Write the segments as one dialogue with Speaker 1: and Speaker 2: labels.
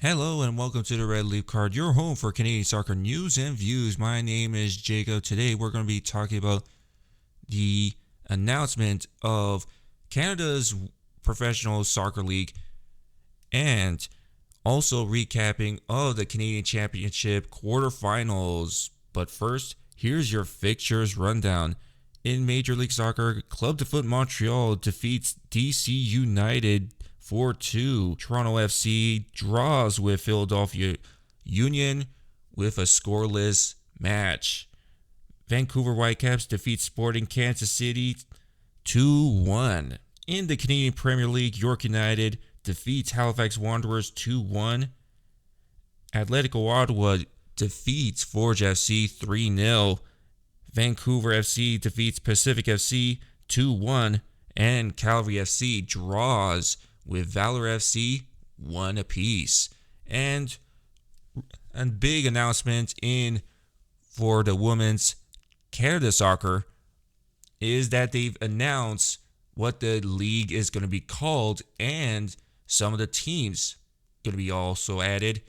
Speaker 1: Hello and welcome to the RedLeafCard, your home for Canadian soccer news and views. My name is Jacob. Today we're going to be talking about the announcement of Canada's Professional Soccer League and also recapping of the Canadian Championship quarterfinals. But first, here's your fixtures rundown. In Major League Soccer, Club de Foot Montreal defeats DC United 4-2. Toronto FC draws with Philadelphia Union with a scoreless match. Vancouver Whitecaps defeat Sporting Kansas City 2-1. In the Canadian Premier League, York United defeats Halifax Wanderers 2-1. Atletico Ottawa defeats Forge FC 3-0. Vancouver FC defeats Pacific FC 2-1. And Calgary FC draws with Valor FC 1 apiece. And a big announcement for the women's Canada soccer is that they've announced what the league is going to be called, and some of the teams going to be also added.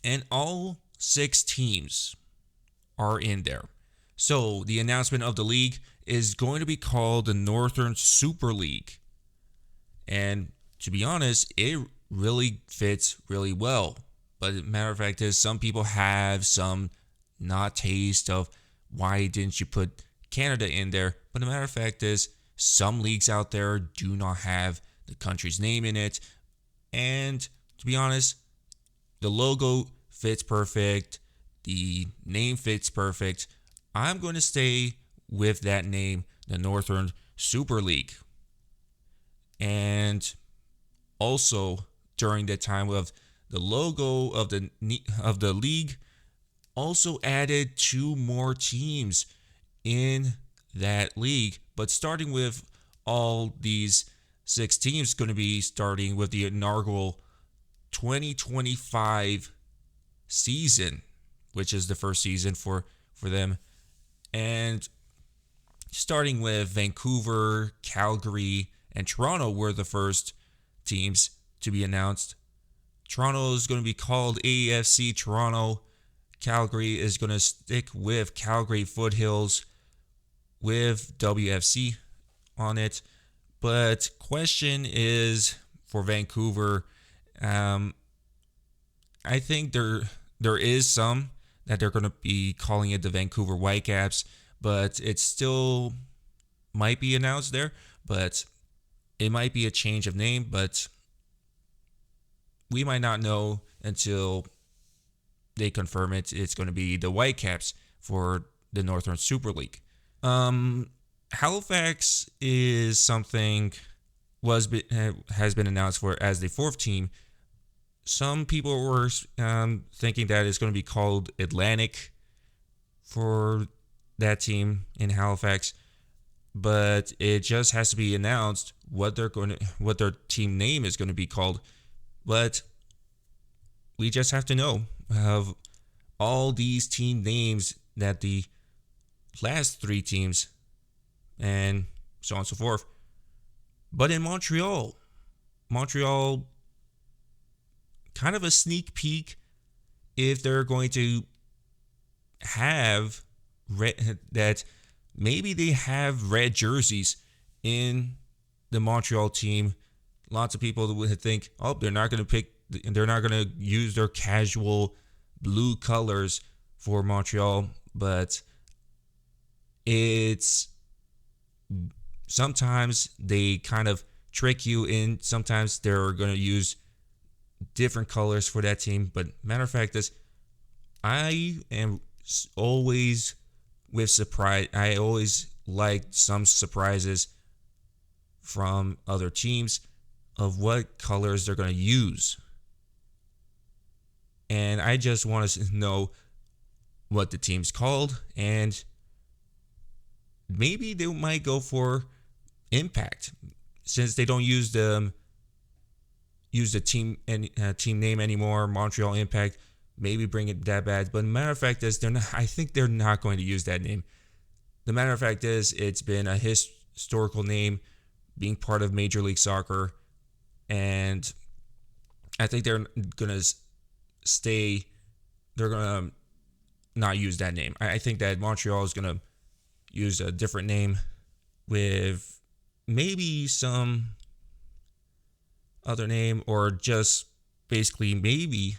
Speaker 1: And all 6 teams are in there. So the announcement of the league is going to be called the Northern Super League. And to be honest, it really fits really well. But matter of fact is, some people have some not taste of why didn't you put Canada in there. But the matter of fact is, some leagues out there do not have the country's name in it. And to be honest, the logo fits perfect. The name fits perfect. I'm going to stay with that name, the Northern Super League. And also during the time of the logo of the league, also added 2 more teams in that league. But starting with all these 6 teams, going to be starting with the inaugural 2025 season, which is the first season for them. And starting with Vancouver, Calgary, and Toronto were the first teams to be announced. Toronto is going to be called AFC Toronto. Calgary is going to stick with Calgary Foothills with WFC on it. But question is for Vancouver, I think there is some that they're going to be calling it the Vancouver Whitecaps, but it still might be announced there. But it might be a change of name, but we might not know until they confirm it. It's going to be the Whitecaps for the Northern Super League. Halifax is something has been announced for as the 4th team. Some people were thinking that it's going to be called Atlantic for that team in Halifax, but it just has to be announced what their team name is going to be called. But we just have to know of all these team names that the last 3 teams and so on and so forth. But in Montreal kind of a sneak peek if they're going to have that maybe they have red jerseys in the Montreal team. Lots of people would think, oh, they're not going to use their casual blue colors for Montreal, but it's sometimes they kind of trick you in. Sometimes they're going to use different colors for that team. But matter of fact is, I am always with surprise. I always like some surprises from other teams of what colors they're going to use. And I just want to know what the team's called, and maybe they might go for Impact since they don't use the team name anymore. Montreal Impact, maybe bring it that bad. But the matter of fact is, I think they're not going to use that name. The matter of fact is, it's been a historical name, being part of Major League Soccer, and I think they're gonna stay. They're gonna not use that name. I think that Montreal is gonna use a different name with maybe some other name, or just basically maybe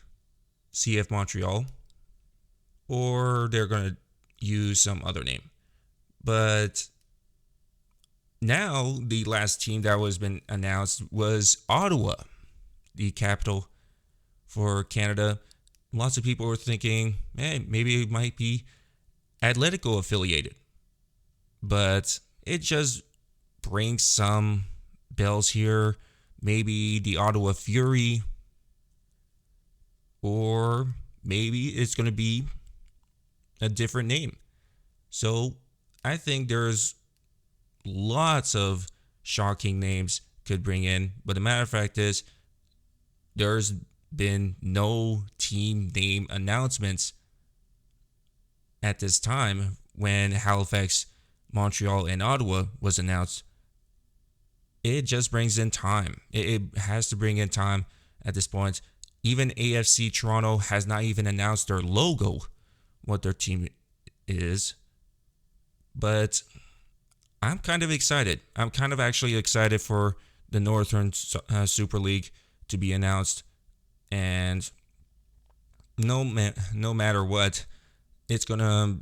Speaker 1: CF Montreal, or they're gonna use some other name. But now the last team that was been announced was Ottawa, the capital for Canada. Lots of people were thinking, hey, maybe it might be Atletico affiliated. But it just brings some bells here. Maybe the Ottawa Fury, or maybe it's going to be a different name. So I think there's lots of shocking names could bring in. But the matter of fact is, there's been no team name announcements at this time when Halifax, Montreal, and Ottawa was announced. It just brings in time. It has to bring in time at this point. Even AFC Toronto has not even announced their logo, what their team is. But I'm kind of excited. I'm kind of actually excited for the Northern Super League to be announced. And no matter what, it's going to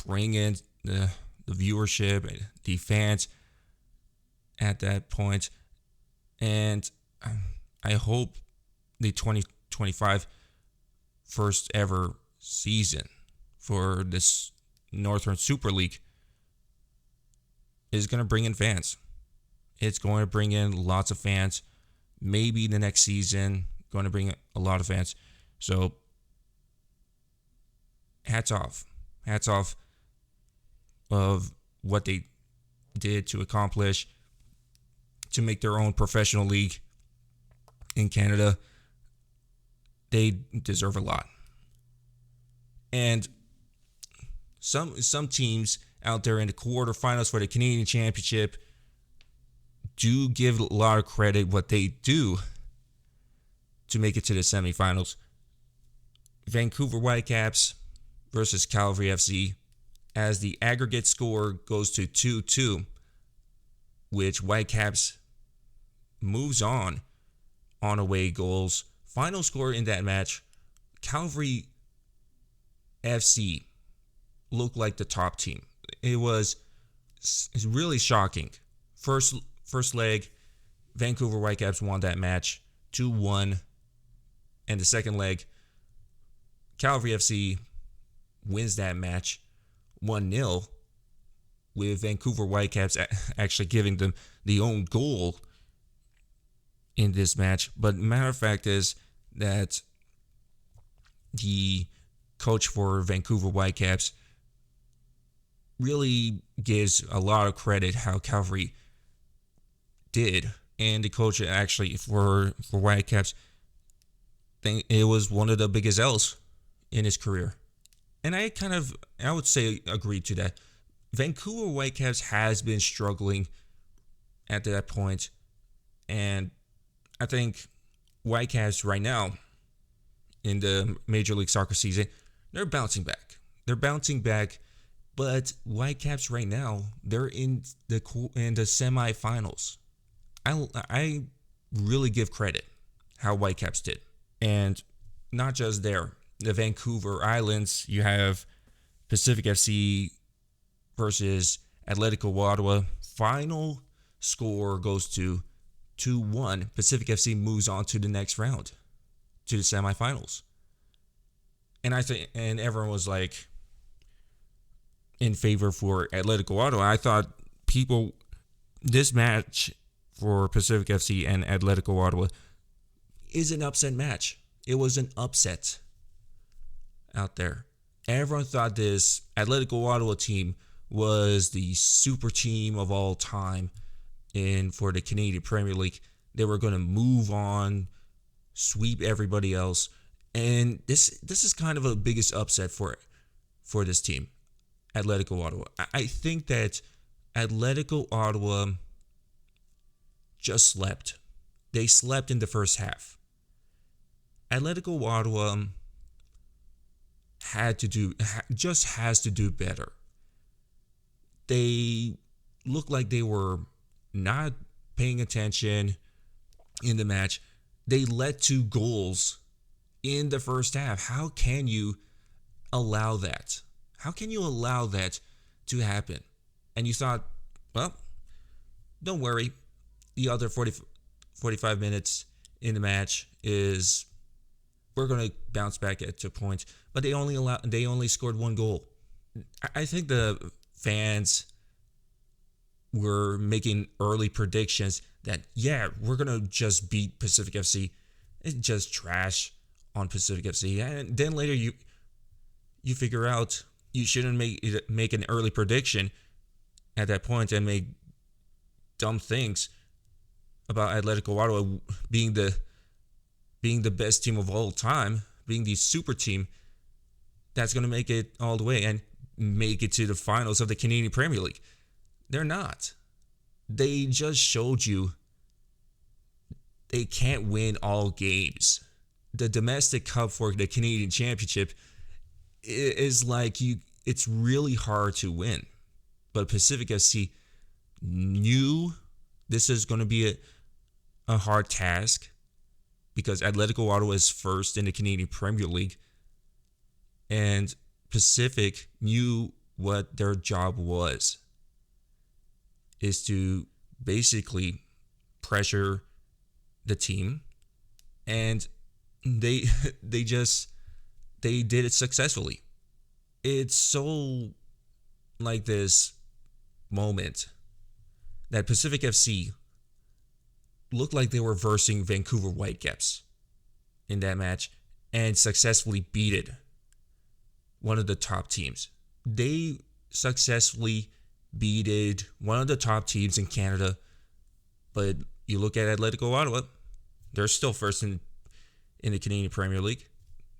Speaker 1: bring in the viewership, the fans at that point. And I hope the 2025 first ever season for this Northern Super League is going to bring in fans. It's going to bring in lots of fans. Maybe the next season going to bring a lot of fans. So hats off of what they did to accomplish, to make their own professional league in Canada. They deserve a lot. And some teams out there in the quarterfinals for the Canadian Championship do give a lot of credit what they do to make it to the semifinals. Vancouver Whitecaps versus Calgary FC, as the aggregate score goes to 2-2, which Whitecaps moves on away goals. Final score in that match, Calgary FC looked like the top team. It was really shocking. First leg, Vancouver Whitecaps won that match 2-1. And the second leg, Calgary FC wins that match 1-0, with Vancouver Whitecaps actually giving them the own goal in this match. But matter of fact is that the coach for Vancouver Whitecaps really gives a lot of credit how Calgary did. And the coach actually for Whitecaps, think it was one of the biggest L's in his career. And I would say agree to that. Vancouver Whitecaps has been struggling at that point. And I think Whitecaps right now in the Major League Soccer season, they're bouncing back. But Whitecaps right now, they're in the semifinals. I really give credit how Whitecaps did. And not just there. The Vancouver Islands, you have Pacific FC versus Atletico Ottawa. Final score goes to 2-1. Pacific FC moves on to the next round, to the semifinals. And everyone was like in favor for Atletico Ottawa. I thought this match for Pacific FC and Atletico Ottawa is an upset match. It was an upset out there. Everyone thought this Atletico Ottawa team was the super team of all time for the Canadian Premier League. They were going to move on, sweep everybody else. And this is kind of a biggest upset for this team, Atletico Ottawa. I think that Atletico Ottawa just slept. They slept in the first half. Atletico Ottawa just has to do better. They looked like they were not paying attention in the match. They let 2 goals in the first half. How can you allow that? How can you allow that to happen? And you thought, well, don't worry. The other 45 minutes in the match is we're going to bounce back at 2 points. But they only scored 1 goal. I think the fans were making early predictions that, yeah, we're going to just beat Pacific FC. It's just trash on Pacific FC. And then later you figure out you shouldn't make an early prediction at that point and make dumb things about Atletico Ottawa being the best team of all time, being the super team that's going to make it all the way and make it to the finals of the Canadian Premier League. They're not. They just showed you they can't win all games. The domestic cup for the Canadian Championship is like it's really hard to win. But Pacific FC knew this is going to be a hard task because Atletico Ottawa is first in the Canadian Premier League. And Pacific knew what their job was, is to basically pressure the team, and they did it successfully. It's so like this moment that Pacific FC looked like they were versing Vancouver Whitecaps in that match and successfully beat it. One of the top teams. They successfully beated one of the top teams in Canada. But you look at Atletico Ottawa, they're still first in the Canadian Premier League.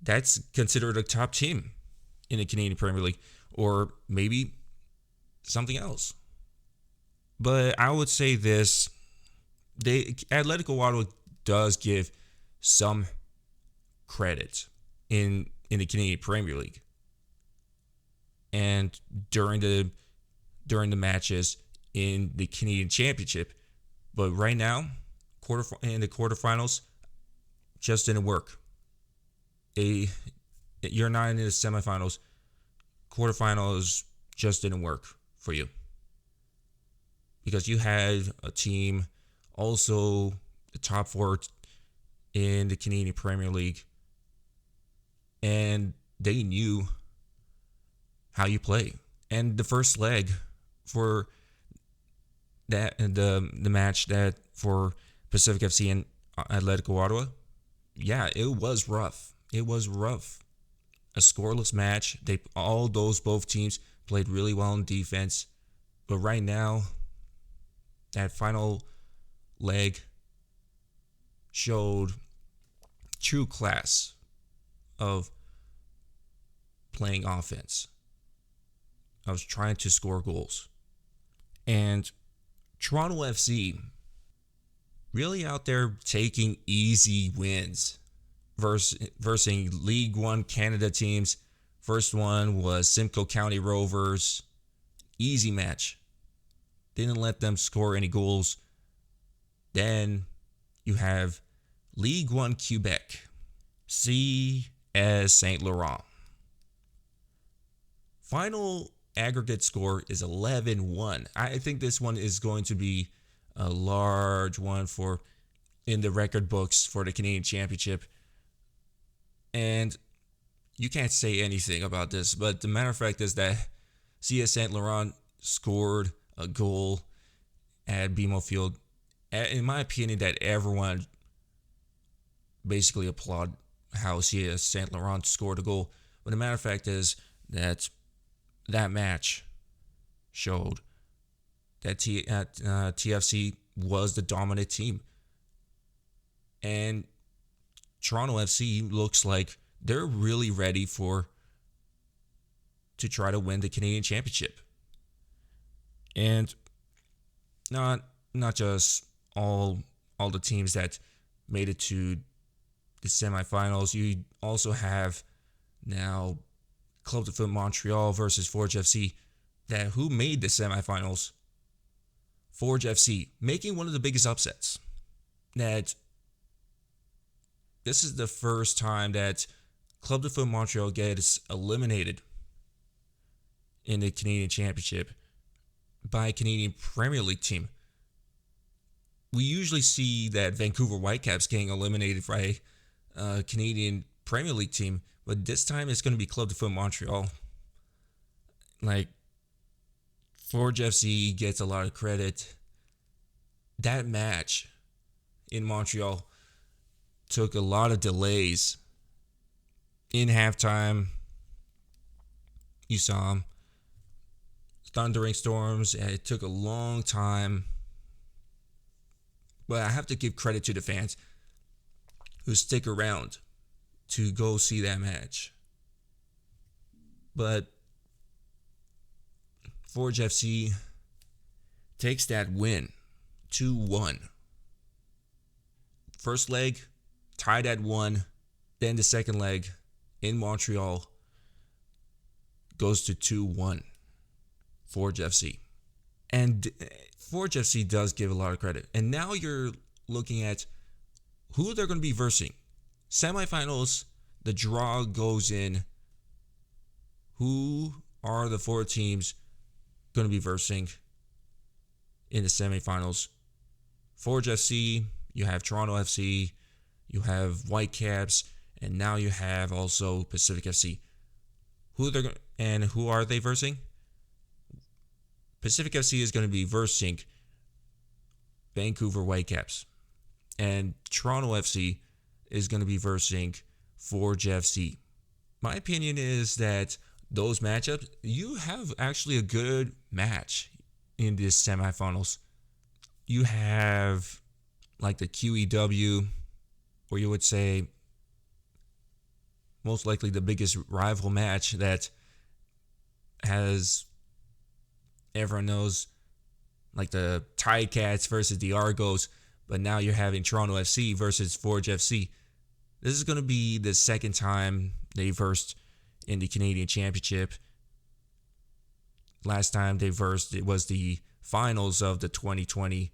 Speaker 1: That's considered a top team in the Canadian Premier League, or maybe something else. But I would say this: Atletico Ottawa does give some credit in the Canadian Premier League. And during the matches in the Canadian Championship, but right now, in the quarterfinals, just didn't work. You're not in the semifinals. Quarterfinals just didn't work for you because you had a team, also the top 4 in the Canadian Premier League, and they knew how you play. And the first leg for that, the match that for Pacific FC and Atletico Ottawa, yeah, it was rough. It was rough. A scoreless match. Both teams played really well in defense. But right now, that final leg showed true class of playing offense. I was trying to score goals. And Toronto FC really out there taking easy wins versus League One Canada teams. First one was Simcoe County Rovers. Easy match. Didn't let them score any goals. Then you have League One Quebec. CS Saint Laurent. Final aggregate score is 11-1. I think this one is going to be a large one in the record books for the Canadian Championship. And you can't say anything about this, but the matter of fact is that CS Saint Laurent scored a goal at BMO Field. In my opinion, that everyone basically applaud how CS Saint Laurent scored a goal. But the matter of fact is that match showed that TFC was the dominant team. And Toronto FC looks like they're really ready to try to win the Canadian Championship. And not just all the teams that made it to the semifinals. You also have now Club de Foot Montreal versus Forge FC. That who made the semifinals? Forge FC, making one of the biggest upsets. That this is the first time that Club de Foot Montreal gets eliminated in the Canadian Championship by a Canadian Premier League team. We usually see that Vancouver Whitecaps getting eliminated by a Canadian Premier League team, but this time it's going to be Club de Foot Montreal. Like, Forge FC gets a lot of credit. That match in Montreal took a lot of delays. In halftime, you saw them. Thundering storms, and it took a long time. But I have to give credit to the fans who stick around to go see that match. But Forge FC takes that win 2-1. First leg, tied at 1. Then the second leg in Montreal goes to 2-1. Forge FC. And Forge FC does give a lot of credit. And now you're looking at who they're going to be versing. Semifinals, the draw goes in. Who are the 4 teams going to be versing in the semifinals? Forge FC, you have Toronto FC, you have Whitecaps, and now you have also Pacific FC. Who are they versing? Pacific FC is going to be versing Vancouver Whitecaps, and Toronto FC is going to be versing Forge FC. My opinion is that those matchups, you have actually a good match in this semifinals. You have like the QEW, or you would say most likely the biggest rival match that has, everyone knows, like the Ticats versus the Argos, but now you're having Toronto FC versus Forge FC. This is going to be the second time they versed in the Canadian Championship. Last time they versed, it was the finals of the 2020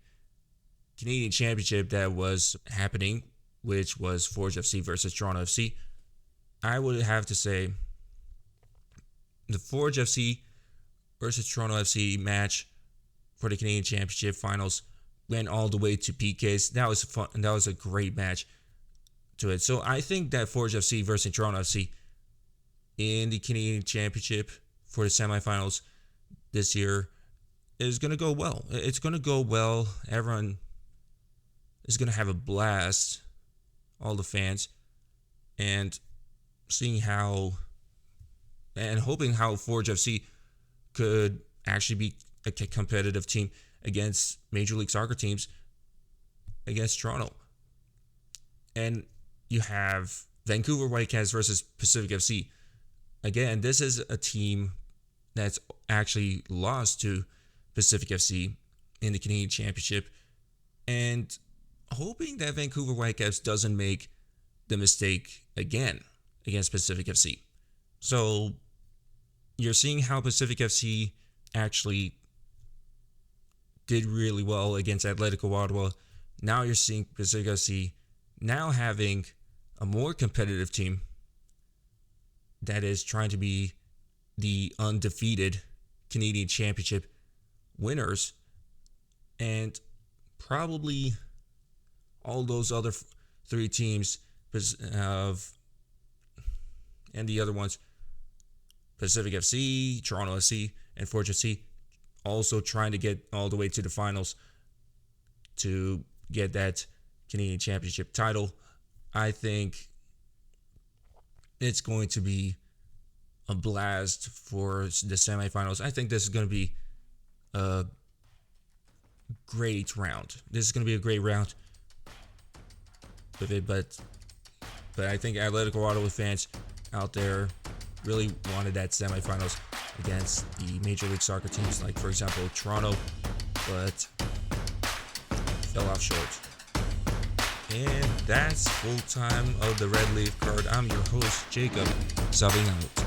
Speaker 1: Canadian Championship that was happening, which was Forge FC versus Toronto FC. I would have to say the Forge FC versus Toronto FC match for the Canadian Championship finals went all the way to PKs. That was fun, and that was a great match to it. So I think that Forge FC versus Toronto FC in the Canadian Championship for the semifinals this year is going to go well. It's going to go well. Everyone is going to have a blast, all the fans, and seeing how and hoping how Forge FC could actually be a competitive team against Major League Soccer teams against Toronto. And you have Vancouver Whitecaps versus Pacific FC. Again, this is a team that's actually lost to Pacific FC in the Canadian Championship, and hoping that Vancouver Whitecaps doesn't make the mistake again against Pacific FC. So you're seeing how Pacific FC actually did really well against Atletico Ottawa. Now you're seeing Pacific FC now having a more competitive team that is trying to be the undefeated Canadian Championship winners, and probably all those other 3 teams and the other ones, Pacific FC, Toronto FC, and Forge FC, also trying to get all the way to the finals to get that Canadian Championship title. I think it's going to be a blast for the semifinals. I think this is going to be a great round. This is going to be a great round with it, but I think Atletico Ottawa fans out there really wanted that semifinals against the Major League Soccer teams, like for example Toronto, but fell off short And that's full time of the Red Leaf Card. I'm your host, Jacob, subbing out.